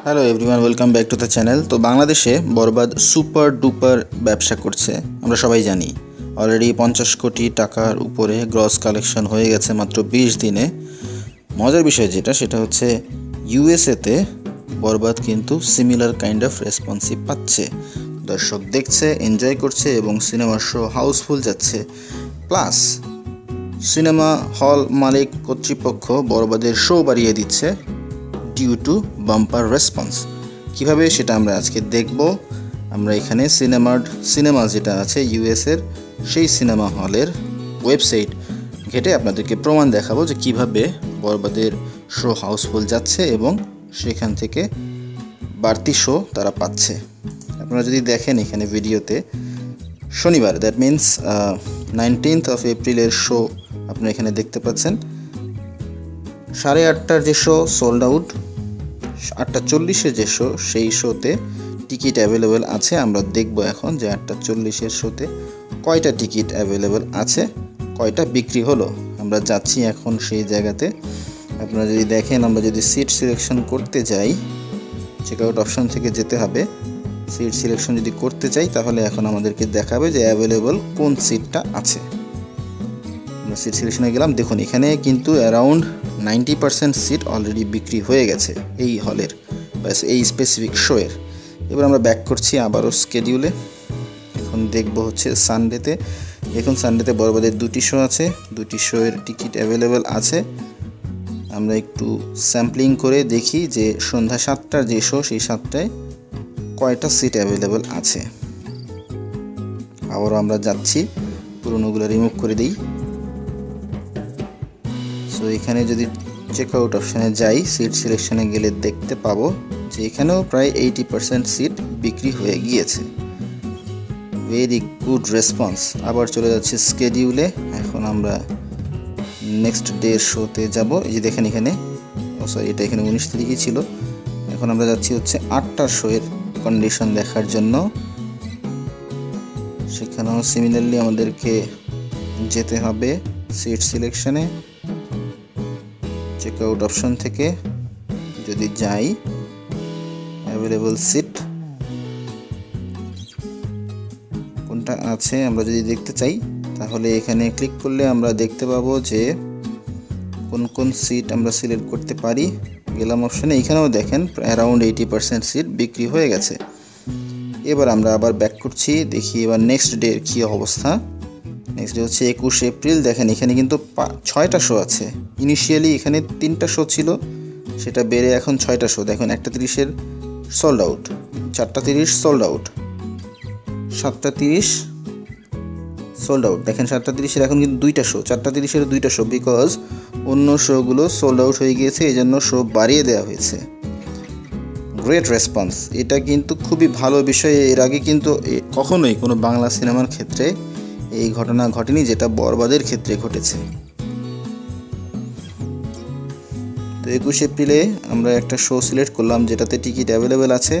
Hello everyone, welcome back to the channel. তো বাংলাদেশে বরবাদ super duper ব্যবসা করছে, আমরা সবাই জানি। অলরেডি 50 কোটি টাকার উপরে গ্রস কালেকশন হয়ে গেছে মাত্র 20 দিনে। মজার বিষয় সেটা হচ্ছে ইউএসএতে বরবাদ কিন্তু সিমিলার কাইন্ড অফ রেসপন্সিভ পাচ্ছে। দর্শক দেখছে, এনজয় করছে এবং সিনেমার শো হাউসফুল যাচ্ছে। প্লাস সিনেমা হল মালিক কর্তৃপক্ষ বরবাদের শো বাড়িয়ে দিচ্ছে ডিউ টু বাম্পার রেসপন্স। কীভাবে সেটা আমরা আজকে দেখব। আমরা এখানে সিনেমা যেটা আছে ইউএসের, সেই সিনেমা হলের ওয়েবসাইট ঘেটে আপনাদেরকে প্রমাণ দেখাবো যে কিভাবে বরবাদের শো হাউসফুল যাচ্ছে এবং সেখান থেকে বাড়তি শো তারা পাচ্ছে। আপনারা যদি দেখেন এখানে ভিডিওতে শনিবার, দ্যাট মিন্স 19th of এপ্রিলের শো আপনারা এখানে দেখতে পাচ্ছেন। 8:30টার যে শো সোল্ড আউট, 8:40 যে শো, সেই শোতে টিকিট অ্যাভেলেবেল আছে। আমরা দেখব এখন যে 8:40 শোতে কয়টা টিকিট অ্যাভেলেবেল আছে, কয়টা বিক্রি হলো। আমরা যাচ্ছি এখন সেই জায়গাতে। আপনারা যদি দেখেন, আমরা যদি সিট সিলেকশন করতে যাই, চেক আউট অপশন থেকে যেতে হবে। সিট সিলেকশন যদি করতে চাই তাহলে এখন আমাদেরকে দেখাবে যে অ্যাভেলেবেল কোন সিটটা আছে। আমরা সিট সিলেকশনে গেলাম, দেখুন এখানে কিন্তু অ্যারাউন্ড 90% সিট অলরেডি বিক্রি হয়ে গেছে এই হলের, ব্যাস এই স্পেসিফিক শোয়ের। এবার আমরা ব্যাক করছি আবারও স্কেডিউলে। এখন দেখব হচ্ছে সানডেতে। এখন সানডেতে বরবাদের 2টি শো আছে, 2টি শোয়ের টিকিট অ্যাভেলেবেল আছে। আমরা একটু স্যাম্পলিং করে দেখি যে সন্ধ্যা 7টার যে শো, সেই 7টায় কয়টা সিট অ্যাভেলেবেল আছে। আবারও আমরা যাচ্ছি, পুরোনোগুলো রিমুভ করে দিই। সো এখানে যদি চেক আউট অপশানে যাই, সিট সিলেকশনে গেলে দেখতে পাবো যে এখানেও প্রায় 80% সিট বিক্রি হয়ে গিয়েছে। Very good response. আবার চলে যাচ্ছে স্কেডিউলে। এখন আমরা নেক্সট ডে শোতে যাব। এই যে দেখেন এখানে, এটা এখানে 19 তারিখই ছিল। এখন আমরা যাচ্ছি হচ্ছে 8টার শোয়ের কন্ডিশন দেখার জন্য। সেখানেও সিমিলারলি আমাদেরকে যেতে হবে সিট সিলেকশনে। চেক আউট অপশন থেকে যদি যাই, অ্যাভেলেবল সিট কোনটা আছে আমরা যদি দেখতে চাই তাহলে এখানে ক্লিক করলে আমরা দেখতে পাবো যে কোন কোন সিট আমরা সিলেক্ট করতে পারি। গেলাম অপশানে, এখানেও দেখেন অ্যারাউন্ড 80% সিট বিক্রি হয়ে গেছে। এবার আমরা আবার ব্যাক করছি, দেখি এবার নেক্সট ডে এর কী অবস্থা। নেক্সট ডে হচ্ছে 21 এপ্রিল। দেখেন এখানে কিন্তু 6টা শো আছে। ইনিশিয়ালি এখানে 3টা শো ছিল, সেটা বেড়ে এখন 6টা শো। দেখুন 1:30 sold out, 4:30 sold out, 7:30 sold out. দেখেন 7:30 এখন কিন্তু 2টা শো, 4:30 2টা শো, বিকজ অন্য শোগুলো সোল্ড আউট হয়ে গিয়েছে, এই জন্য শো বাড়িয়ে দেওয়া হয়েছে। গ্রেট রেসপন্স, এটা কিন্তু খুবই ভালো বিষয়। এর আগে কিন্তু কখনোই কোনো বাংলা সিনেমার ক্ষেত্রে এই ঘটনা ঘটেনি যেটা বরবাদের ক্ষেত্রে ঘটেছে। তো 21 এপ্রিলে আমরা একটা শো সিলেক্ট করলাম যেটাতে টিকিট অ্যাভেলেবেল আছে।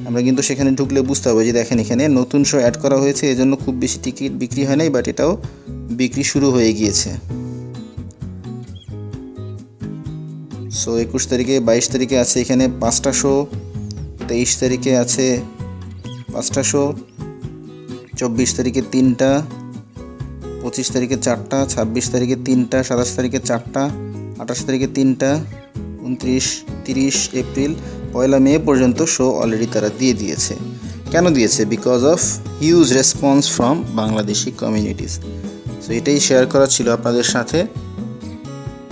আমরা কিন্তু সেখানে ঢুকলে বুঝতে হবে যে দেখেন এখানে নতুন শো অ্যাড করা হয়েছে, এজন্য খুব বেশি টিকিট বিক্রি হয় নাই, বাট এটাও বিক্রি শুরু হয়ে গিয়েছে। সো 21 তারিখে, 22 তারিখে আছে এখানে 5টা শো, 23 তারিখে আছে 5টা শো, 24 তারিখে 3টা, 25 তারিখে 4টা, 26 তারিখে 3টা, 27 তারিখে 4টা, 28 তারিখে 3টা, 29, 30 এপ্রিল, 1 মে পর্যন্ত শো অলরেডি তারা দিয়ে দিয়েছে। কেন দিয়েছে? Because of huge response from Bangladeshi communities. So এটাই শেয়ার করা ছিল আপনাদের সাথে।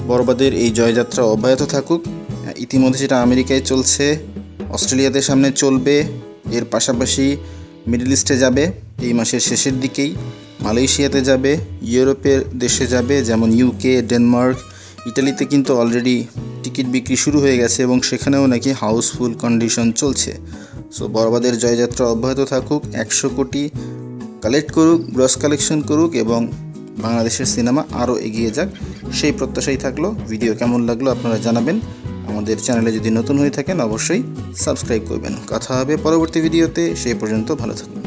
বরবাদের এই জয়যাত্রা অব্যাহত থাকুক। ইতিমধ্যে যেটা আমেরিকায় চলছে, অস্ট্রেলিয়াতে সামনে চলবে, এর পাশাপাশি মিডল ইস্টে যাবে এই মাসের শেষের দিকেই, মালয়েশিয়াতে যাবে, ইউরোপের দেশে যাবে যেমন ইউকে, ডেনমার্ক, ইটালিতে কিন্তু অলরেডি টিকিট বিক্রি শুরু হয়ে গেছে এবং সেখানেও নাকি হাউসফুল কন্ডিশন চলছে। সো বরবাদের জয়যাত্রা অব্যাহত থাকুক, 100 কোটি কালেক্ট করুক, গ্রস কালেকশন করুক এবং বাংলাদেশের সিনেমা আরও এগিয়ে যাক, সেই প্রত্যাশাই থাকলো। ভিডিও কেমন লাগলো আপনারা জানাবেন। আমাদের চ্যানেলে যদি নতুন হয়ে থাকেন অবশ্যই সাবস্ক্রাইব করবেন। কথা হবে পরবর্তী ভিডিওতে, সেই পর্যন্ত ভালো থাকুন।